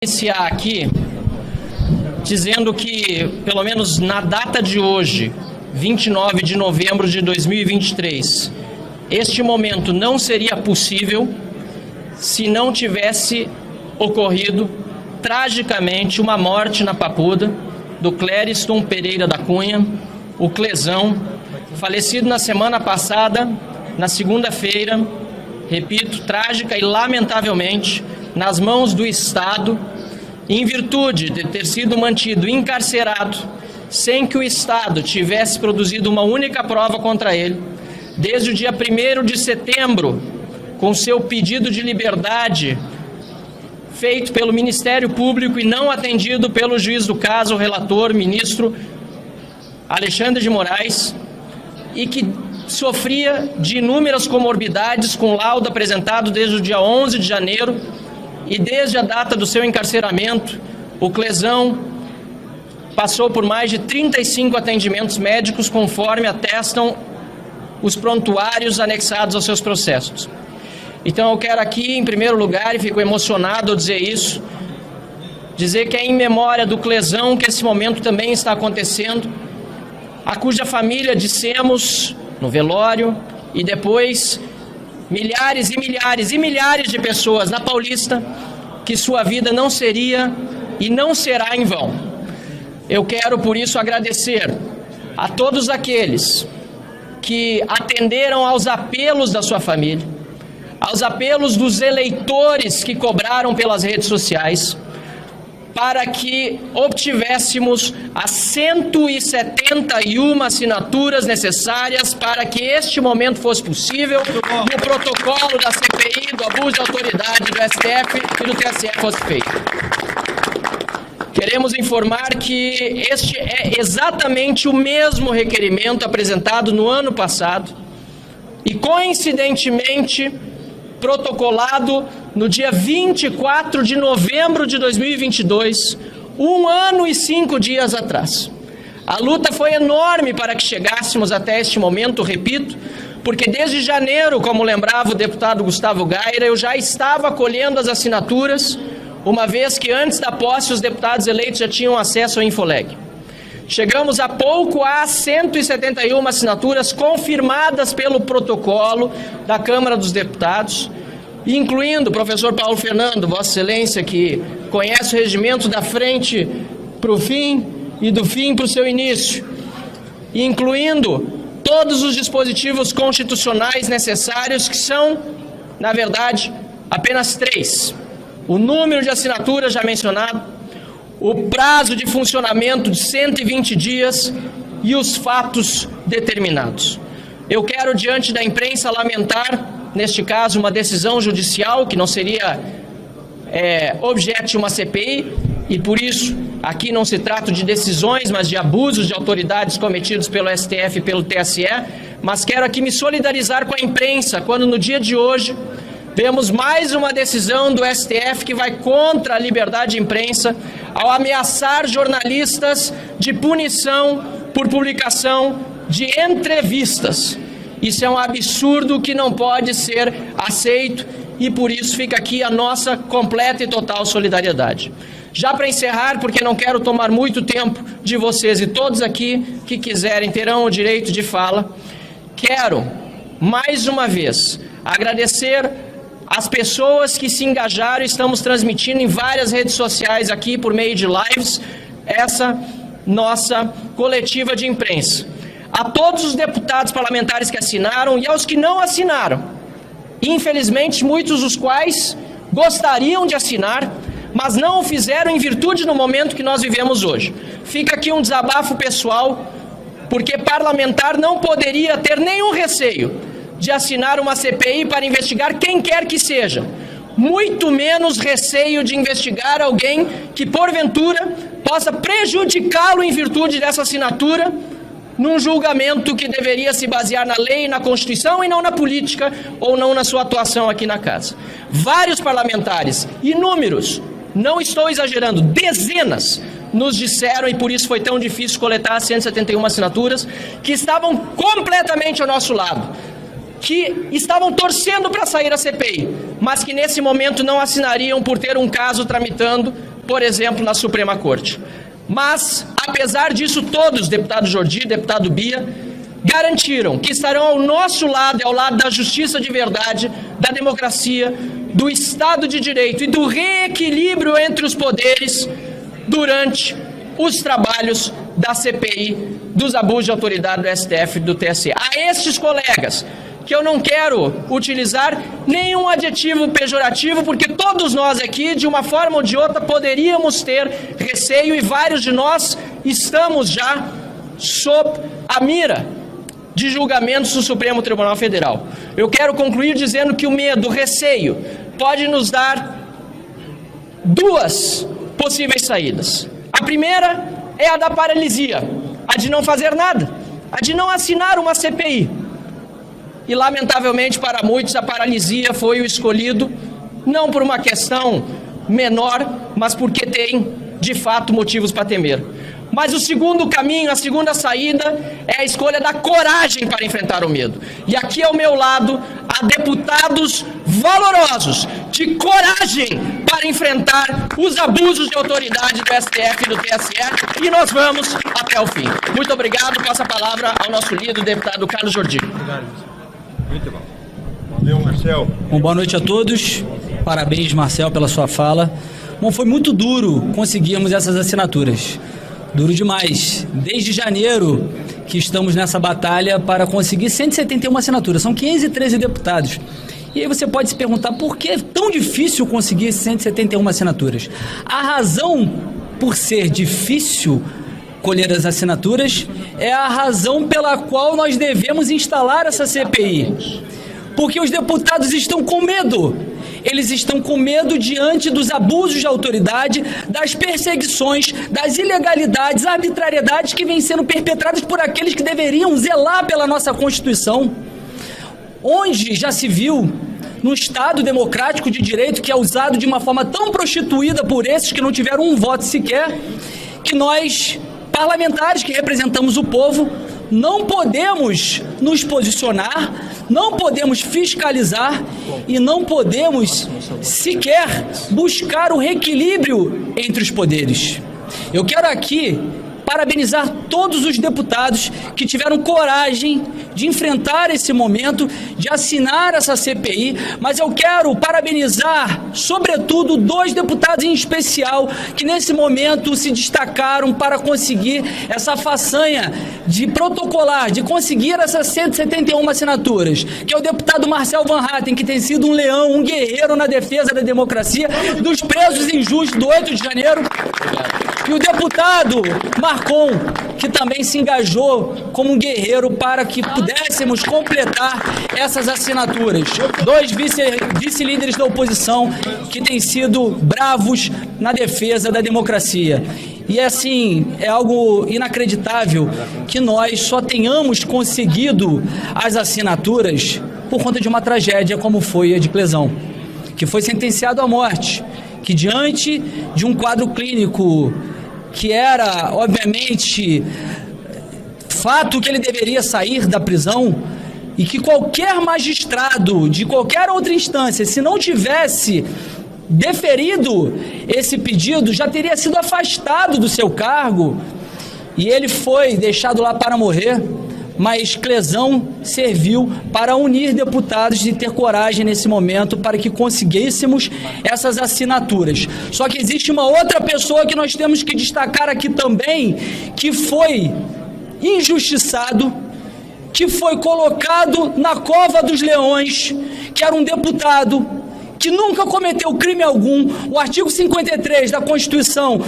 Iniciar aqui dizendo que, pelo menos na data de hoje, 29 de novembro de 2023, este momento não seria possível se não tivesse ocorrido tragicamente uma morte na Papuda do Clériston Pereira da Cunha, o Clezão, falecido na semana passada, na segunda-feira, repito, trágica e lamentavelmente, nas mãos do Estado, em virtude de ter sido mantido encarcerado, sem que o Estado tivesse produzido uma única prova contra ele, desde o dia 1º de setembro, com seu pedido de liberdade feito pelo Ministério Público e não atendido pelo juiz do caso, o relator, ministro Alexandre de Moraes, e que sofria de inúmeras comorbidades com laudo apresentado desde o dia 11 de janeiro, e desde a data do seu encarceramento, o Clezão passou por mais de 35 atendimentos médicos, conforme atestam os prontuários anexados aos seus processos. Então eu quero aqui, em primeiro lugar, e fico emocionado ao dizer isso, dizer que é em memória do Clezão que esse momento também está acontecendo, a cuja família dissemos no velório e depois milhares e milhares e milhares de pessoas na Paulista, que sua vida não seria e não será em vão. Eu quero, por isso, agradecer a todos aqueles que atenderam aos apelos da sua família, aos apelos dos eleitores que cobraram pelas redes sociais, para que obtivéssemos as 171 assinaturas necessárias para que este momento fosse possível e o protocolo da CPI, do abuso de autoridade do STF e do TSE fosse feito. Queremos informar que este é exatamente o mesmo requerimento apresentado no ano passado e, coincidentemente, protocolado no dia 24 de novembro de 2022, 1 ano e 5 dias atrás. A luta foi enorme para que chegássemos até este momento, repito, porque desde janeiro, como lembrava o deputado Gustavo Gaira, eu já estava colhendo as assinaturas, uma vez que antes da posse os deputados eleitos já tinham acesso ao Infoleg. Chegamos há pouco a 171 assinaturas confirmadas pelo protocolo da Câmara dos Deputados, incluindo o professor Paulo Fernando, Vossa Excelência, que conhece o regimento da frente para o fim e do fim para o seu início, incluindo todos os dispositivos constitucionais necessários, que são, na verdade, apenas 3. O número de assinaturas já mencionado, o prazo de funcionamento de 120 dias e os fatos determinados. Eu quero, diante da imprensa, lamentar, neste caso, uma decisão judicial que não seria objeto de uma CPI, e por isso aqui não se trata de decisões, mas de abusos de autoridades cometidos pelo STF e pelo TSE, mas quero aqui me solidarizar com a imprensa, quando no dia de hoje vemos mais uma decisão do STF que vai contra a liberdade de imprensa, ao ameaçar jornalistas de punição por publicação de entrevistas. Isso é um absurdo que não pode ser aceito e por isso fica aqui a nossa completa e total solidariedade. Já para encerrar, porque não quero tomar muito tempo de vocês, e todos aqui que quiserem terão o direito de fala, quero mais uma vez agradecer as pessoas que se engajaram. Estamos transmitindo em várias redes sociais aqui por meio de lives essa nossa coletiva de imprensa. A todos os deputados parlamentares que assinaram e aos que não assinaram, infelizmente muitos dos quais gostariam de assinar, mas não o fizeram em virtude do momento que nós vivemos hoje. Fica aqui um desabafo pessoal, porque parlamentar não poderia ter nenhum receio de assinar uma CPI para investigar quem quer que seja, muito menos receio de investigar alguém que porventura possa prejudicá-lo em virtude dessa assinatura, num julgamento que deveria se basear na lei e na Constituição e não na política ou não na sua atuação aqui na casa. Vários parlamentares, inúmeros, não estou exagerando, dezenas, nos disseram, e por isso foi tão difícil coletar as 171 assinaturas, que estavam completamente ao nosso lado, que estavam torcendo para sair a CPI, mas que nesse momento não assinariam por ter um caso tramitando por exemplo, na Suprema Corte. Mas, apesar disso, todos, deputado Jordi, deputado Bia, garantiram que estarão ao nosso lado e ao lado da justiça de verdade, da democracia, do Estado de Direito e do reequilíbrio entre os poderes durante os trabalhos da CPI dos abusos de autoridade do STF e do TSE. A estes colegas, que eu não quero utilizar nenhum adjetivo pejorativo, porque todos nós aqui, de uma forma ou de outra, poderíamos ter receio e vários de nós estamos já sob a mira de julgamentos do Supremo Tribunal Federal. Eu quero concluir dizendo que o medo, o receio, pode nos dar duas possíveis saídas. A primeira é a da paralisia, a de não fazer nada, a de não assinar uma CPI. E, lamentavelmente, para muitos, a paralisia foi o escolhido, não por uma questão menor, mas porque tem, de fato, motivos para temer. Mas o segundo caminho, a segunda saída, é a escolha da coragem para enfrentar o medo. E aqui ao meu lado, há deputados valorosos, de coragem para enfrentar os abusos de autoridade do STF e do TSE, e nós vamos até o fim. Muito obrigado. Passo a palavra ao nosso líder, o deputado Carlos Jordi. Muito bom. Valeu, Marcel. Bom, boa noite a todos. Parabéns, Marcel, pela sua fala. Bom, foi muito duro conseguirmos essas assinaturas. Duro demais. Desde janeiro que estamos nessa batalha para conseguir 171 assinaturas. São 513 deputados. E aí você pode se perguntar por que é tão difícil conseguir 171 assinaturas. A razão por ser difícil colher as assinaturas é a razão pela qual nós devemos instalar essa CPI. Porque os deputados estão com medo. Eles estão com medo diante dos abusos de autoridade, das perseguições, das ilegalidades, arbitrariedades que vêm sendo perpetradas por aqueles que deveriam zelar pela nossa Constituição. Onde já se viu, num Estado democrático de direito que é usado de uma forma tão prostituída por esses que não tiveram um voto sequer, que nós, parlamentares que representamos o povo, não podemos nos posicionar, não podemos fiscalizar e não podemos sequer buscar o reequilíbrio entre os poderes. Eu quero aqui parabenizar todos os deputados que tiveram coragem de enfrentar esse momento, de assinar essa CPI, mas eu quero parabenizar, sobretudo, dois deputados em especial que nesse momento se destacaram para conseguir essa façanha de protocolar, de conseguir essas 171 assinaturas, que é o deputado Marcel Van Hatten, que tem sido um leão, um guerreiro na defesa da democracia, dos presos injustos do 8 de janeiro, e o deputado Marcon, que também se engajou como um guerreiro para que pudéssemos completar essas assinaturas. Dois vice-líderes da oposição que têm sido bravos na defesa da democracia. E assim, é algo inacreditável que nós só tenhamos conseguido as assinaturas por conta de uma tragédia como foi a de Clezão, que foi sentenciado à morte, que diante de um quadro clínico que era, obviamente, fato que ele deveria sair da prisão e que qualquer magistrado de qualquer outra instância, se não tivesse deferido esse pedido, já teria sido afastado do seu cargo e ele foi deixado lá para morrer. Mas Clezão serviu para unir deputados e ter coragem nesse momento para que conseguíssemos essas assinaturas. Só que existe uma outra pessoa que nós temos que destacar aqui também, que foi injustiçado, que foi colocado na cova dos leões, que era um deputado que nunca cometeu crime algum. O artigo 53 da Constituição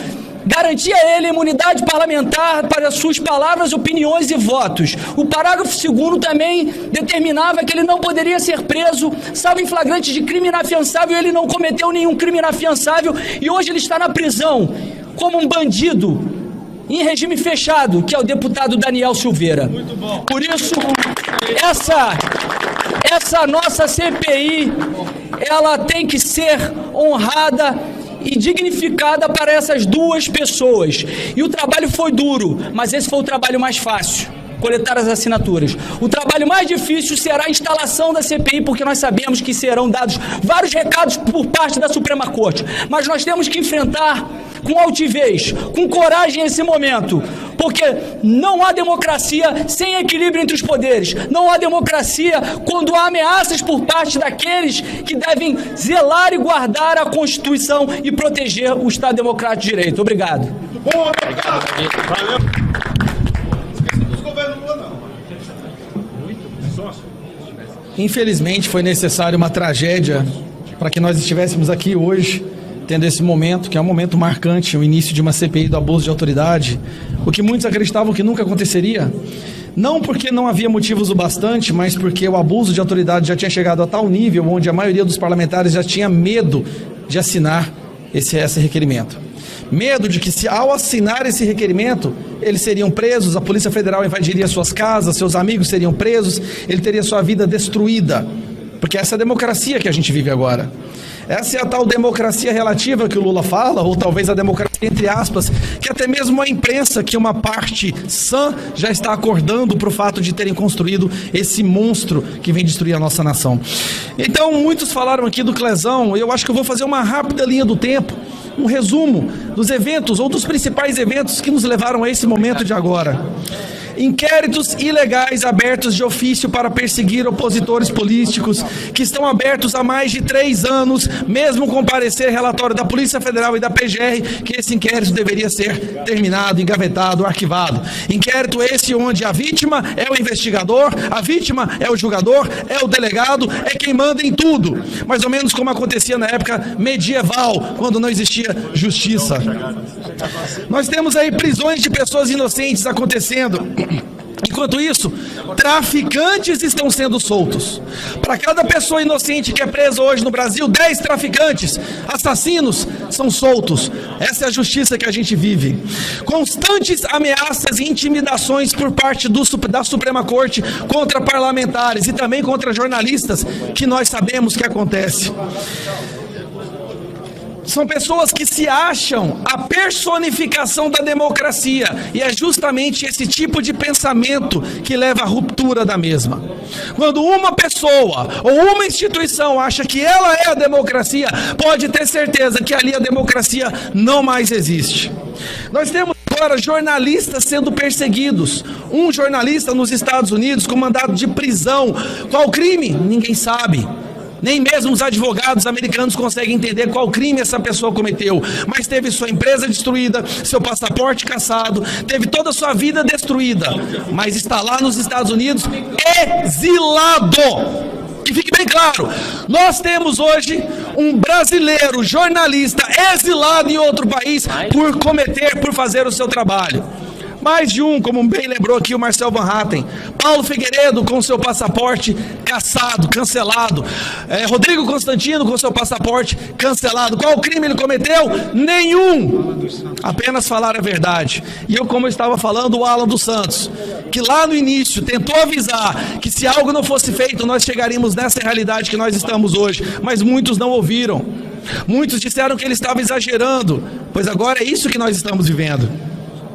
garantia a ele imunidade parlamentar para suas palavras, opiniões e votos. O parágrafo 2º também determinava que ele não poderia ser preso, salvo em flagrante de crime inafiançável, e ele não cometeu nenhum crime inafiançável, e hoje ele está na prisão como um bandido em regime fechado, que é o deputado Daniel Silveira. Muito bom. Por isso, essa nossa CPI, ela tem que ser honrada e dignificada para essas duas pessoas. E o trabalho foi duro, mas esse foi o trabalho mais fácil, coletar as assinaturas. O trabalho mais difícil será a instalação da CPI, porque nós sabemos que serão dados vários recados por parte da Suprema Corte, mas nós temos que enfrentar com altivez, com coragem nesse momento, porque não há democracia sem equilíbrio entre os poderes, não há democracia quando há ameaças por parte daqueles que devem zelar e guardar a Constituição e proteger o Estado Democrático de Direito. Obrigado. Infelizmente foi necessária uma tragédia para que nós estivéssemos aqui hoje, tendo esse momento, que é um momento marcante, o início de uma CPI do abuso de autoridade, o que muitos acreditavam que nunca aconteceria, não porque não havia motivos o bastante, mas porque o abuso de autoridade já tinha chegado a tal nível onde a maioria dos parlamentares já tinha medo de assinar esse requerimento. Medo de que, se ao assinar esse requerimento, eles seriam presos, a Polícia Federal invadiria suas casas, seus amigos seriam presos, ele teria sua vida destruída. Porque essa é a democracia que a gente vive agora. Essa é a tal democracia relativa que o Lula fala, ou talvez a democracia entre aspas, que até mesmo a imprensa, que uma parte sã, já está acordando para o fato de terem construído esse monstro que vem destruir a nossa nação. Então, muitos falaram aqui do Clezão, eu acho que eu vou fazer uma rápida linha do tempo, um resumo dos eventos, ou dos principais eventos que nos levaram a esse momento de agora. Inquéritos ilegais abertos de ofício para perseguir opositores políticos, que estão abertos há mais de 3 anos, mesmo com parecer relatório da Polícia Federal e da PGR, que esse inquérito deveria ser terminado, engavetado, arquivado. Inquérito esse onde a vítima é o investigador, a vítima é o julgador, é o delegado, é quem manda em tudo. Mais ou menos como acontecia na época medieval, quando não existia justiça. Nós temos aí prisões de pessoas inocentes acontecendo. Enquanto isso, traficantes estão sendo soltos. Para cada pessoa inocente que é presa hoje no Brasil, 10 traficantes, assassinos, são soltos. Essa é a justiça que a gente vive. Constantes ameaças e intimidações por parte da Suprema Corte contra parlamentares e também contra jornalistas, que nós sabemos que acontece. São pessoas que se acham a personificação da democracia, e é justamente esse tipo de pensamento que leva à ruptura da mesma. Quando uma pessoa ou uma instituição acha que ela é a democracia, pode ter certeza que ali a democracia não mais existe. Nós temos agora jornalistas sendo perseguidos. Um jornalista nos Estados Unidos com mandado de prisão. Qual crime? Ninguém sabe. Nem mesmo os advogados americanos conseguem entender qual crime essa pessoa cometeu, mas teve sua empresa destruída, seu passaporte cassado, teve toda a sua vida destruída, mas está lá nos Estados Unidos exilado. Que fique bem claro, nós temos hoje um brasileiro jornalista exilado em outro país por fazer o seu trabalho. Mais de um, como bem lembrou aqui o Marcel Van Hatten. Paulo Figueiredo com seu passaporte cassado, cancelado. Rodrigo Constantino com seu passaporte cancelado. Qual crime ele cometeu? Nenhum. Apenas falar a verdade. E eu, como eu estava falando, o Alan dos Santos, que lá no início tentou avisar que se algo não fosse feito, nós chegaríamos nessa realidade que nós estamos hoje. Mas muitos não ouviram. Muitos disseram que ele estava exagerando, pois agora é isso que nós estamos vivendo.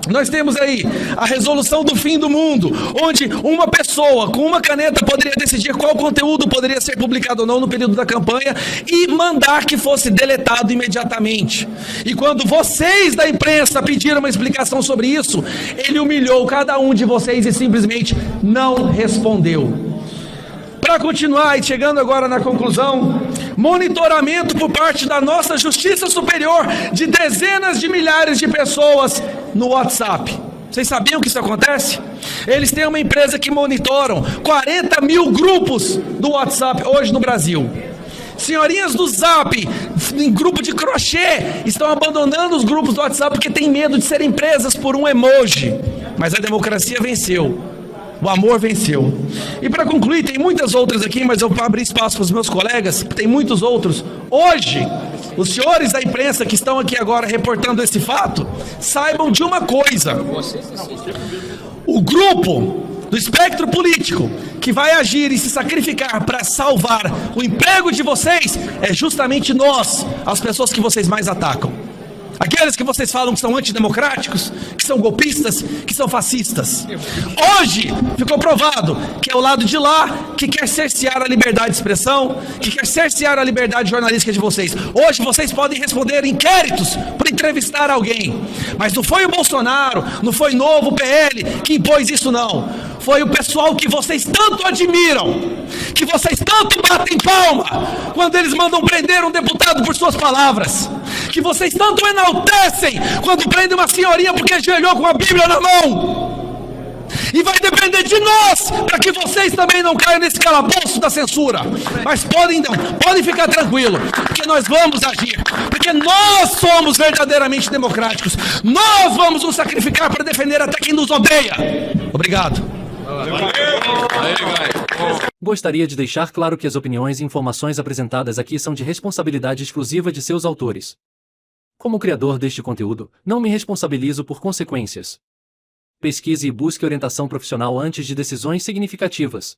Nós temos aí a resolução do fim do mundo, onde uma pessoa com uma caneta poderia decidir qual conteúdo poderia ser publicado ou não no período da campanha e mandar que fosse deletado imediatamente. E quando vocês da imprensa pediram uma explicação sobre isso, ele humilhou cada um de vocês e simplesmente não respondeu. Para continuar e chegando agora na conclusão, monitoramento por parte da nossa Justiça Superior de dezenas de milhares de pessoas no WhatsApp. Vocês sabiam que isso acontece? Eles têm uma empresa que monitoram 40 mil grupos do WhatsApp hoje no Brasil. Senhorinhas do Zap, em grupo de crochê, estão abandonando os grupos do WhatsApp porque têm medo de serem presas por um emoji. Mas a democracia venceu. O amor venceu. E para concluir, tem muitas outras aqui, mas eu vou abrir espaço para os meus colegas, tem muitos outros. Hoje, os senhores da imprensa que estão aqui agora reportando esse fato, saibam de uma coisa: o grupo do espectro político que vai agir e se sacrificar para salvar o emprego de vocês é justamente nós, as pessoas que vocês mais atacam. Aqueles que vocês falam que são antidemocráticos, que são golpistas, que são fascistas. Hoje ficou provado que é o lado de lá que quer cercear a liberdade de expressão, que quer cercear a liberdade jornalística de vocês. Hoje vocês podem responder inquéritos por entrevistar alguém. Mas não foi o Bolsonaro, não foi Novo, o PL que impôs isso não. Foi o pessoal que vocês tanto admiram, que vocês tanto batem palma quando eles mandam prender um deputado por suas palavras, que vocês tanto enaltecem quando prendem uma senhorinha porque ajoelhou com a Bíblia na mão. E vai depender de nós para que vocês também não caiam nesse calabouço da censura. Mas podem ficar tranquilos, porque nós vamos agir, porque nós somos verdadeiramente democráticos. Nós vamos nos sacrificar para defender até quem nos odeia. Obrigado. Gostaria de deixar claro que as opiniões e informações apresentadas aqui são de responsabilidade exclusiva de seus autores. Como criador deste conteúdo, não me responsabilizo por consequências. Pesquise e busque orientação profissional antes de decisões significativas.